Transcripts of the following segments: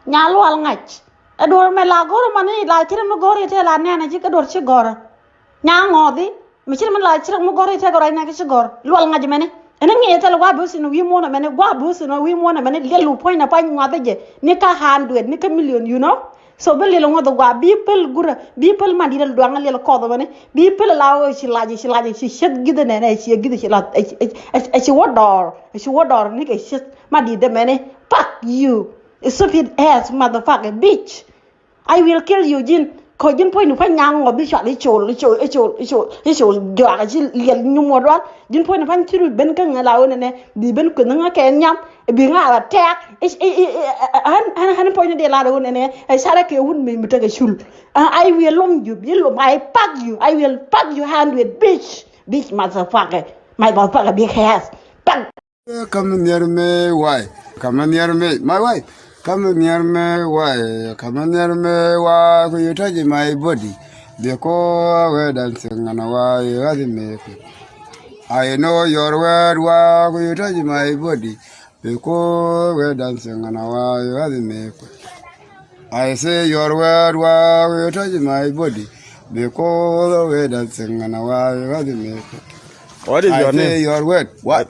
Nyalo al ngach. Ador me la goro mani la chire mo gori te la nena ji kador chi goro. Nya ngodi, mi chire mo la chire mo gori te goro na chi goro. Lual ngaj mene. Ene ngi te wa busi no wi mo na mene gwa busi no wi mo na mene lelu point na pa ngade je. Ni ka 100, ni ka million, you know? So be lelo ngodo gwa people gura, people man didel do ngal lelo kodo mene. People lawo chi laji chi shet gide ne chi gide chi la chi wodor ni ke shet ma di de mene. Fuck you. Stupid ass motherfucker bitch. I will kill you, Jin. Ko Jin point fa nyang ngo bi shot chol jo ji liel nyu mo ro. Jin point fa chiru ben kan la wona ne bi ben ko nga ken nyam bi nga la tek han point de la wona ne ay sara ke won mi mutaga shul. I will long you, I pack you. I will pack you hand with bitch motherfucker. My motherfucker big ass. Pack. Come near me, why? Come near me, my wife. Come near me, why? Come near me, why? Will you touch my body? Because we're dancing and why you have me. I know your word, why will you touch my body? Because we're dancing and why you have me. I say your word, why will you touch my body? Because we're dancing and why you have me. What is your name? I say your word. What?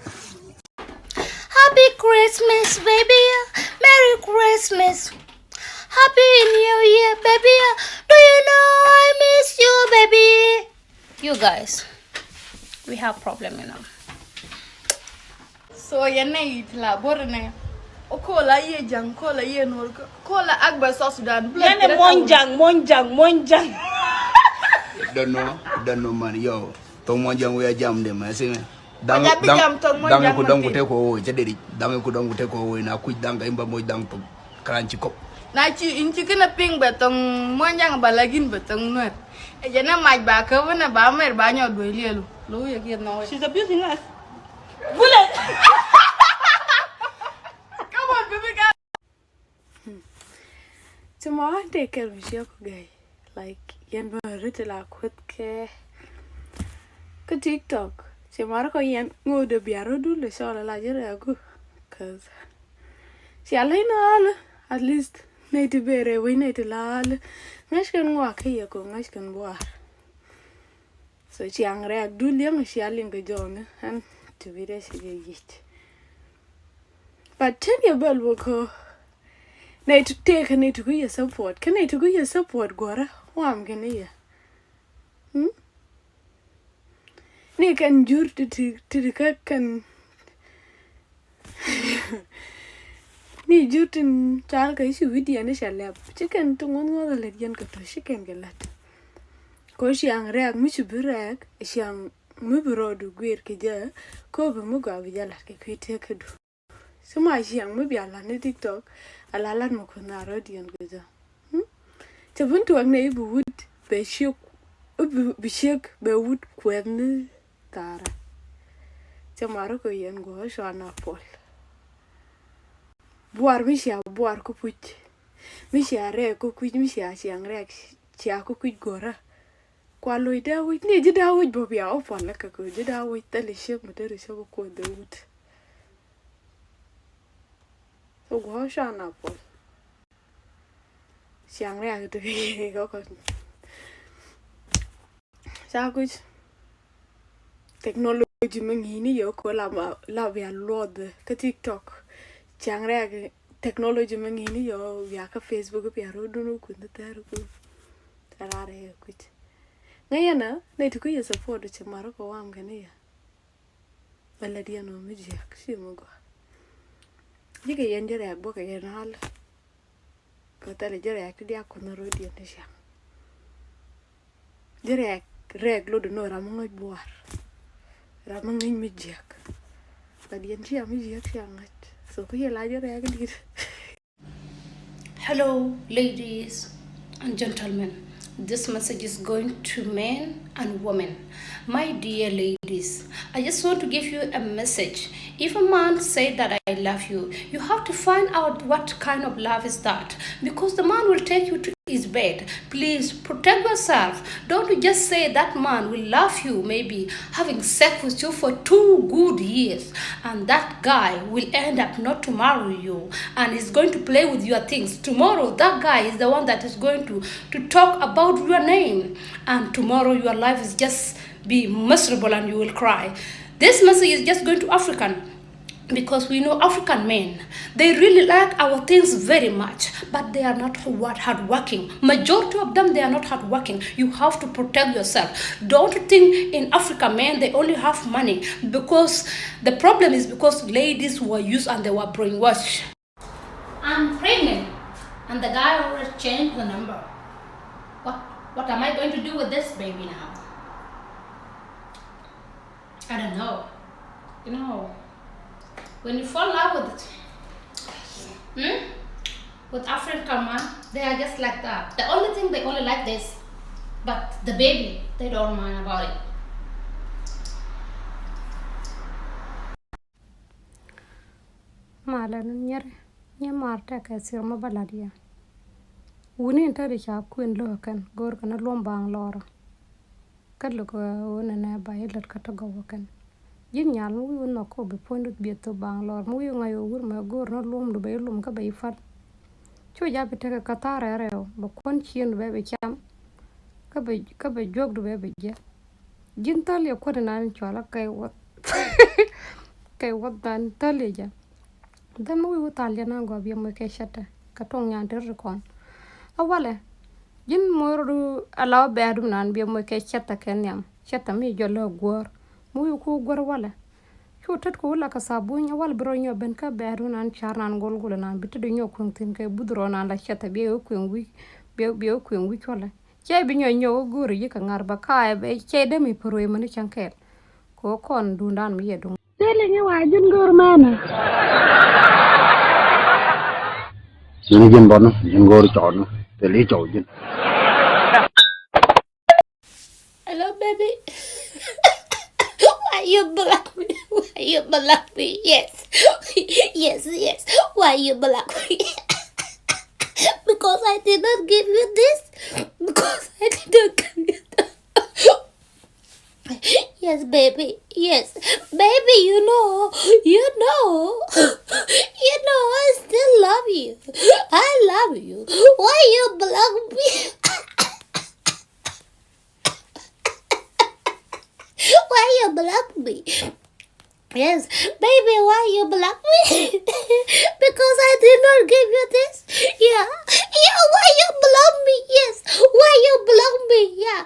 Happy Christmas, baby. Merry Christmas. Happy New Year, baby. Do you know I miss you, baby? You guys, we have problem, you know. So yenne itla borne. Okola ye jang, kola ye nor, kola agba South Sudan. Yene monjang. Don't know man, yo. Tong monjang we jam dem, I say. Dang Ko dang te ko jadi dang ko dang te ko na ku dang imba moy dang to kranchi ko na ci inci kena ping betong monjang balagin betong Nuer e jana maj ba ka wana ba mer ba nyo do lelu lo ya ki no She's abusing us. Bullet. Come on baby girl. Tomorrow take care of your guy like yen ba ritela kwet ke TikTok. Tomorrow ko yen ngode biaro dule so la jere ko cuz si alina at least need to be we need to lal ngashkan ngwa ke ko ngashkan boar so chiang reak dule ma si alin go jon and to be there si yit but tell your bell ko need to take need to go your support can need to go your support gora wam can ya ni kan jur ti kan ni jutin tal ka isi video ne shalab chicken to ngon ngol le yen ka to chicken gelat ko siang reak mi su burak siang mu bro du gwir ke ja ko bu mu ga bijala ke kwite ke du suma siang mu biala ne TikTok alalan mo ko na rodian go ja te buntu ak ne bu wud be shuk bi shek be wud kwen tara tomorrow ko yen go shana pol buar buar ko puch mi sia re ko kuj mi sia siang re sia ko kuj gora kwa lo da wi ni ji da wi bo bia o pon la ka ko ji da wi tele shek mo tere so ko de wut so go shana pol siang re to ko sa kuj technology mangini yo ko la via load ka TikTok chang re technology mangini yo via ka Facebook pe ro dunu ku ntaru ku tarare ku ngayana ne to ku ya support che maro ko wam gane ya baladia no mi je aksi mo go jige yende re bo ka yenal ko tale jere ak dia ko na ro dia ne sha jere reg lo do no ramongo buar ramangin mi jak badian ci ami jak yangat so ko yela jere ak dir. Hello, ladies and gentlemen. This message is going to men and women. My dear ladies, I just want to give you a message. If a man says that I love you, you have to find out what kind of love is that. Because the man will take you to is bad. Please protect yourself. Don't just say that man will love you, maybe having sex with you for 2 good years, and that guy will end up not to marry you and is going to play with your things. Tomorrow, that guy is the one that is going to talk about your name, and tomorrow your life is just be miserable and you will cry. This message is just going to African, because we know African men, they really like our things very much, but they are not hardworking. Majority of them, they are not hardworking. You have to protect yourself. Don't think in African men, they only have money, because the problem is because ladies were used and they were brainwashed. I'm pregnant, and the guy already changed the number. What am I going to do with this baby now? I don't know. You know, when you fall in love with African man, they are just like that. The only thing they only like this, but the baby, they don't mind about it. Malan nya marta ka sirma baladia. Wuni intari cha kuin lokan gor kana lombang lor. Kadlo ko wona na bailat katagowakan. Yin nyal mu no ko be pondut bieto bang lor mu ngayo gur ma gor no lum do be lum ka be fat. Cho ja be tega katara reo bo kon chien be cham ka be jog do be je. Jin tal yo ko na ni chola kai wat. Kai wat dan taleja. Dan mu Italia na go bi mo ke shata ka tong nyan ter kon. Awale jin moru alaw beadum nan bi mo ke chata kenyam chata mi jolo gor mu ko gor wala chotat ko la ka sabu nya wal bro nyo ben ka beadu nan charnan gol nan bitu nyo kun tin ke budro nan la chata bi ko ngwi bi ko ngwi chola che bi nyo gor yi ka ngar ba ka be che de mi pro mani chankel ko kon dundan mi yedu tele nya wa jin gor mana Sini jin bono jin gor chono tele chojin. Hello, baby. Why you block me? Why you block me? Yes. Yes. Why you block me? Because I did not give you this. Because I did not give you that. Yes, baby. Yes. Baby, you know, I still love you. I love you. Why you block me? Why you block me? Yes, baby, why you block me? Because I did not give you this. Yeah, why you block me? Yes, why you block me? Yeah.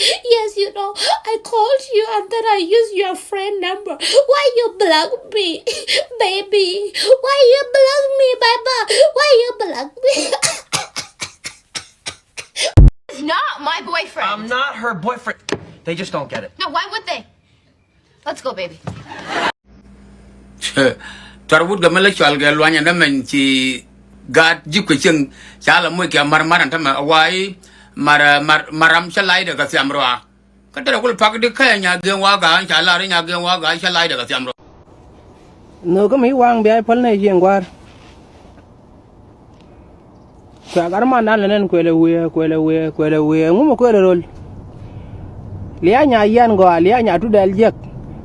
Yes, you know, I called you and then I used your friend number. Why you block me? Baby, why you block me, Baba? Why you block me? It's not my boyfriend. I'm not her boyfriend. They just don't get it. No, why would they? Let's go, baby. Tarwood gamela chal galwanya na men ci gad jikko ceng chala moy ke marmaran tama wai maram chalai daga siamroa katara kul pak de kaya gen waga chala re nya gen waga chalai daga siamro no ko mi wang be pal ne jeng war ka garma nan len kwele we ngum ko rol liya nya yan go liya nya tu dal jek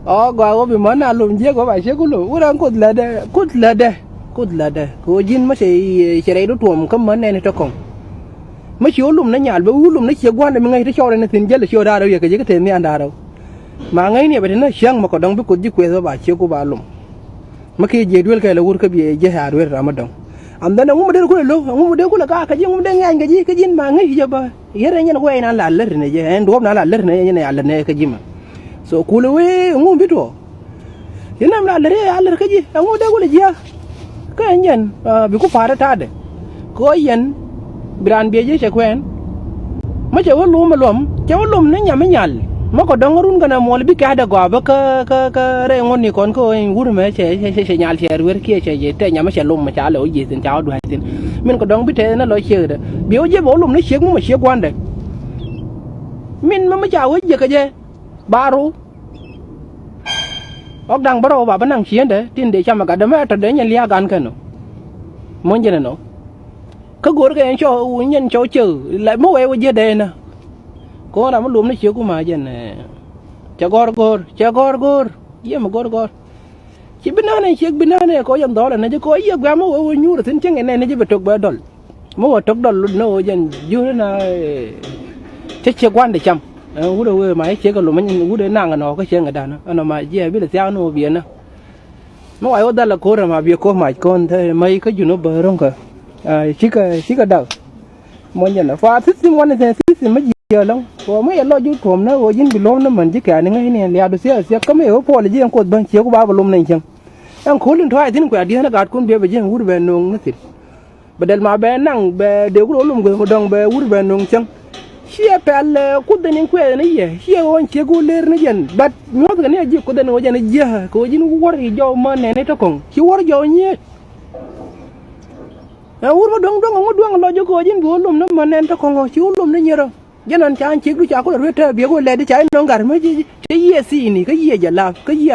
o go bi mana lum je go ba she kulo uran kutlade ko jin ma se sere do tom kam man ne to kon ma ci ulum na nyal be ulum na ci gwanda mi ngai to chore na tin jelle shoda raw ye ke te mi anda raw ma ngai ne be na shang ma ko dong bi ko ji kwezo ba che ko ba lum ma ke je duel kay la wur ka bi je ha wer ramadan am dana ngum de ko lo ngum de ko la ka ji ngum de ngai nga ji ke jin ma ngai je ba yere nyen ko ina la ler ne je en do na la ler ne ne ala ne ke jima so kulu we ngum bito ina la ler ke ji ngum de ko le ji ka nyen bi ko fara ta de ko yen Biran beje chekwen ma che wolum lom che wolum ne nyame nyal ma ko dongorun kana mol bi ka da go ba ka re ngoni kon ko wur me che nyal che wer ki che je te nyame che lum ma cha le o ji tin cha do tin min ko dong bi te na lo che de bi o je wolum ne che mu ma che kwande min ma cha o je ka je baru ok dang baro ba banang chien de tin de chama ka de ma ta de nya lia gan kano mon je no cái gối cái cho nhân cho chữ lại mua em ở đây nè có làm lùm nó chiếu của mà dân này cha gor gì mà gor chỉ bên này chiếc bên này có dân đó là nó chỉ có ý gam mua ở nhu là tính chẳng ngày này nó chỉ bị trục bờ đòn mua trục đòn luôn nó dân dưới nó chết chưa quan để chăm u đâu mà chế cái lùm mình u để nàng nó cái chuyện người ta nó mà gì biết là sao nó biển nó mà ai ở đây là cô mà việc cô mày con thế mấy cái chuyện nó bờ không cả chỉ cái đầu mọi người là pha thích những món này thích thì mấy giờ lắm có mấy lo chú thòm nó rồi dính bị lốm nó mình chỉ cả những cái này liệt được xe có mấy ở phố là gì anh cột bằng chiếu của ba lốm này chăng anh khối lên thoại thì nó quẹt đi nó gạt con bia về gì hút về nung nó thịt bờ đèn mà bé năng bé đều có lốm người đồng bé hút về nung chăng xe pel cút đến những quẹt này gì xe on chiếu của lê nó dần bắt nhót cái này gì cút đến nó dần này gì có gì nó quát thì do mà này nó còn chiếu quát do nhé ủa mà đông lo cho cô dính bùa lùm nó mà nên ta còn ngồi chiếu lùm nó nhiều đâu cho nên cha anh chiếc đứa cha có là biết biết cô lấy đứa cha nó gạt mấy cái gì này cái gì giờ làm cái gì